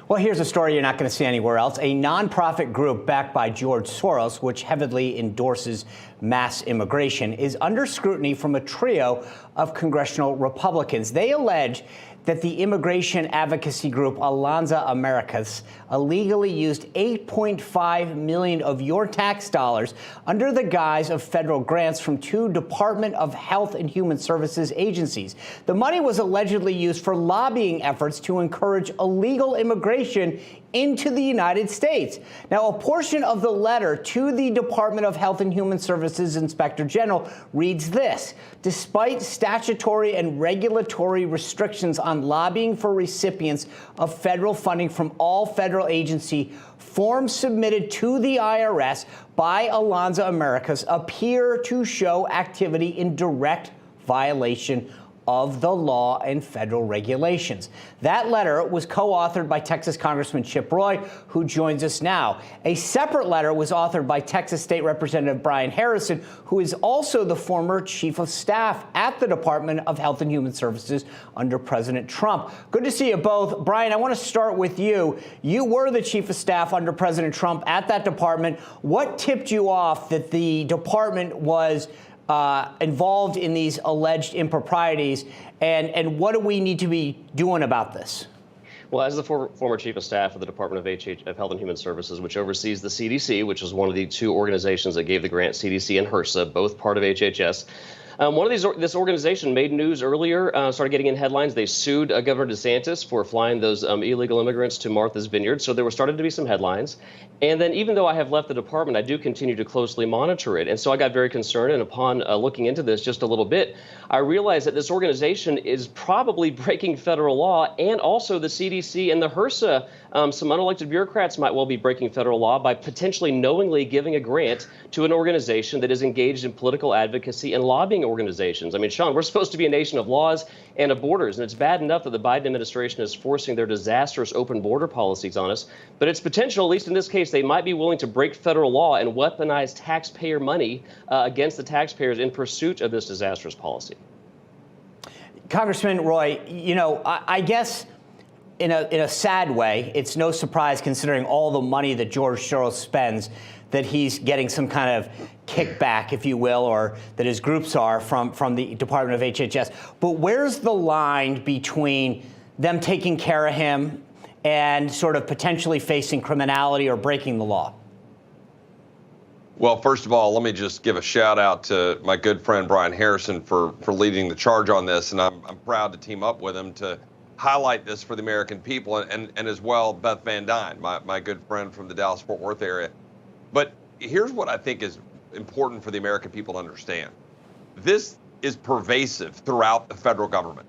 Well, here's a story you're not going to see anywhere else. A nonprofit group backed by George Soros, which heavily endorses mass immigration, is under scrutiny from a trio of congressional Republicans. They allege that the immigration advocacy group Alianza Americas illegally used $8.5 million of your tax dollars under the guise of federal grants from two Department of Health and Human Services agencies. The money was allegedly used for lobbying efforts to encourage illegal immigration into the United States. Now, a portion of the letter to the Department of Health and Human Services Inspector General reads this: despite statutory and regulatory restrictions on lobbying for recipients of federal funding from all federal agency, forms submitted to the IRS by Alianza Americas appear to show activity in direct violation of the law and federal regulations. That letter was co-authored by Texas Congressman Chip Roy, who joins us now. A separate letter was authored by Texas State Representative Brian Harrison, who is also the former chief of staff at the Department of Health and Human Services under President Trump. Good to see you both. Brian, I want to start with you. You were the chief of staff under President Trump at that department. What tipped you off that the department was involved in these alleged improprieties, and what do we need to be doing about this? Well, as the former chief of staff of the Department of Health and Human Services, which oversees the CDC, which is one of the two organizations that gave the grant, CDC and HRSA, both part of HHS. This organization made news earlier, started getting in headlines. They sued Governor DeSantis for flying those illegal immigrants to Martha's Vineyard. So there were started to be some headlines. And then even though I have left the department, I do continue to closely monitor it. And so I got very concerned. And upon looking into this just a little bit, I realized that this organization is probably breaking federal law, and also the CDC and the HRSA. Some unelected bureaucrats might well be breaking federal law by potentially knowingly giving a grant to an organization that is engaged in political advocacy and lobbying organizations. I mean, Sean, we're supposed to be a nation of laws and of borders, and it's bad enough that the Biden administration is forcing their disastrous open border policies on us, but it's potential, at least in this case, they might be willing to break federal law and weaponize taxpayer money against the taxpayers in pursuit of this disastrous policy. Congressman Roy, you know, I guess in a sad way, it's no surprise, considering all the money that George Soros spends, that he's getting some kind of kickback, if you will, or that his groups are from the Department of HHS. But where's the line between them taking care of him and sort of potentially facing criminality or breaking the law? Well, first of all, let me just give a shout out to my good friend Brian Harrison for leading the charge on this, and I'm proud to team up with him to highlight this for the American people, and as well Beth Van Dyne, my good friend from the Dallas-Fort Worth area. But here's what I think is important for the American people to understand. This is pervasive throughout the federal government.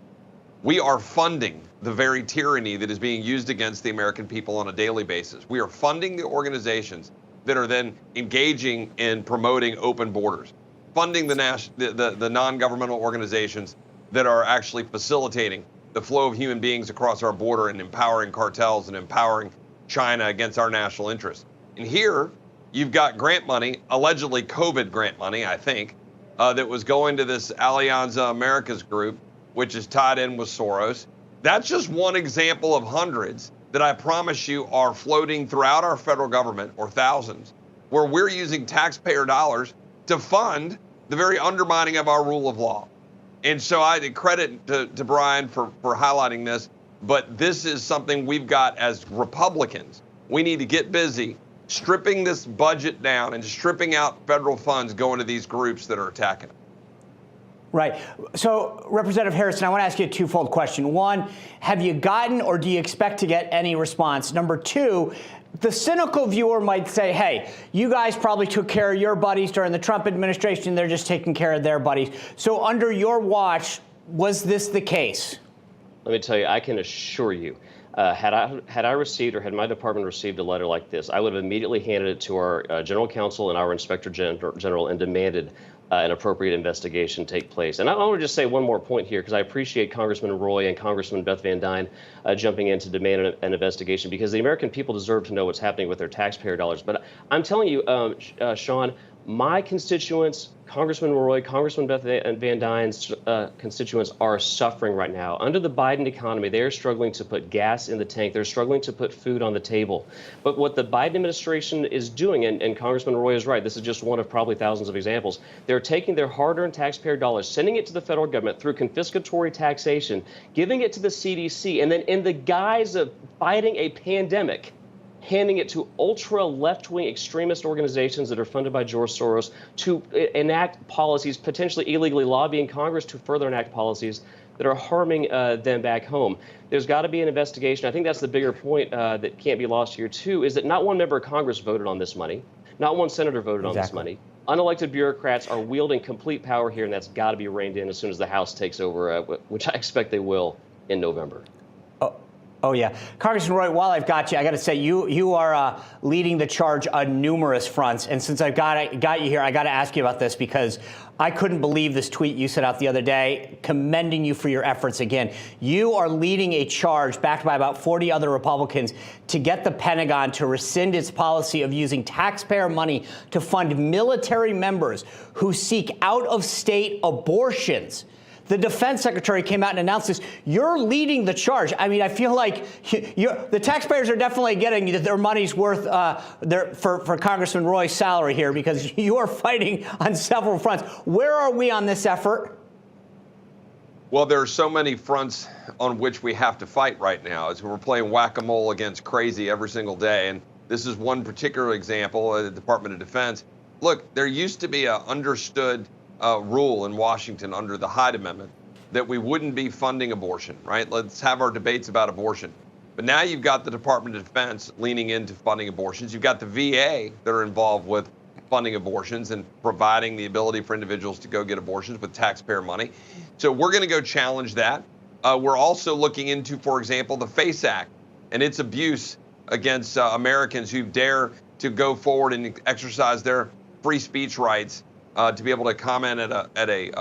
We are funding the very tyranny that is being used against the American people on a daily basis. We are funding the organizations that are then engaging in promoting open borders, funding the non-governmental organizations that are actually facilitating the flow of human beings across our border and empowering cartels and empowering China against our national interests. And here, you've got grant money, allegedly COVID grant money, I think, that was going to this Alianza Americas group, which is tied in with Soros. That's just one example of hundreds that I promise you are floating throughout our federal government, or thousands, where we're using taxpayer dollars to fund the very undermining of our rule of law. And so I credit to Brian for highlighting this, but this is something we've got as Republicans. We need to get busy stripping this budget down and stripping out federal funds going to these groups that are attacking them. Right. So, Representative Harrison, I want to ask you a twofold question. One, have you gotten or do you expect to get any response? Number two, the cynical viewer might say, hey, you guys probably took care of your buddies during the Trump administration. They're just taking care of their buddies. So under your watch, was this the case? Let me tell you, I can assure you, had I received, or had my department received a letter like this, I would have immediately handed it to our general counsel and our inspector general and demanded an appropriate investigation take place. And I want to just say one more point here, because I appreciate Congressman Roy and Congressman Beth Van Dyne jumping in to demand an investigation, because the American people deserve to know what's happening with their taxpayer dollars. But I'm telling you, Sean, My constituents, Congressman Roy, Congressman Beth Van Dyne's constituents are suffering right now. Under the Biden economy, they are struggling to put gas in the tank. They're struggling to put food on the table. But what the Biden administration is doing, and Congressman Roy is right, this is just one of probably thousands of examples, they're taking their hard-earned taxpayer dollars, sending it to the federal government through confiscatory taxation, giving it to the CDC, and then in the guise of fighting a pandemic, handing it to ultra left-wing extremist organizations that are funded by George Soros to enact policies, potentially illegally lobbying Congress to further enact policies that are harming them back home. There's got to be an investigation. I think that's the bigger point that can't be lost here, too, is that not one member of Congress voted on this money. Not one senator voted on this money. Unelected bureaucrats are wielding complete power here, and that's got to be reined in as soon as the House takes over, which I expect they will in November. Oh, yeah. Congressman Roy, while I've got you, I got to say, you are leading the charge on numerous fronts. And since I've got you here, I got to ask you about this because I couldn't believe this tweet you sent out the other day, commending you for your efforts again. You are leading a charge backed by about 40 other Republicans to get the Pentagon to rescind its policy of using taxpayer money to fund military members who seek out-of-state abortions. The defense secretary came out and announced this. You're leading the charge. I mean, I feel like the taxpayers are definitely getting their money's worth for Congressman Roy's salary here because you are fighting on several fronts. Where are we on this effort? Well, there are so many fronts on which we have to fight right now as we're playing whack-a-mole against crazy every single day. And this is one particular example, the Department of Defense. Look, there used to be an understood rule in Washington under the Hyde Amendment that we wouldn't be funding abortion, right? Let's have our debates about abortion. But now you've got the Department of Defense leaning into funding abortions. You've got the VA that are involved with funding abortions and providing the ability for individuals to go get abortions with taxpayer money. So we're going to go challenge that. We're also looking into, for example, the FACE Act and its abuse against Americans who dare to go forward and exercise their free speech rights to be able to comment at a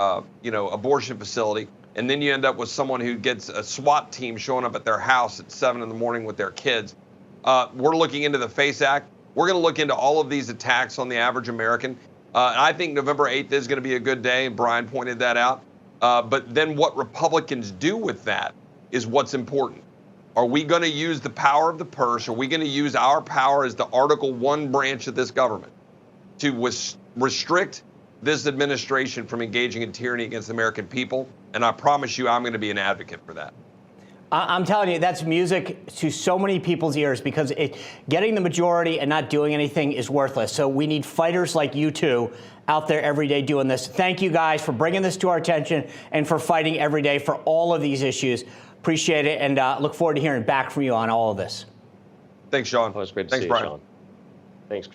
abortion facility, and then you end up with someone who gets a SWAT team showing up at their house at 7 in the morning with their kids. We're looking into the FACE Act. We're going to look into all of these attacks on the average American. And I think November 8th is going to be a good day, and Brian pointed that out. But then what Republicans do with that is what's important. Are we going to use the power of the purse? Are we going to use our power as the Article 1 branch of this government to restrict this administration from engaging in tyranny against the American people? And I promise you, I'm going to be an advocate for that. I'm telling you, that's music to so many people's ears because getting the majority and not doing anything is worthless. So we need fighters like you two out there every day doing this. Thank you guys for bringing this to our attention and for fighting every day for all of these issues. Appreciate it, and look forward to hearing back from you on all of this. Thanks, Sean. Well, it's great to Thanks, see Brian. you, Sean. Thanks.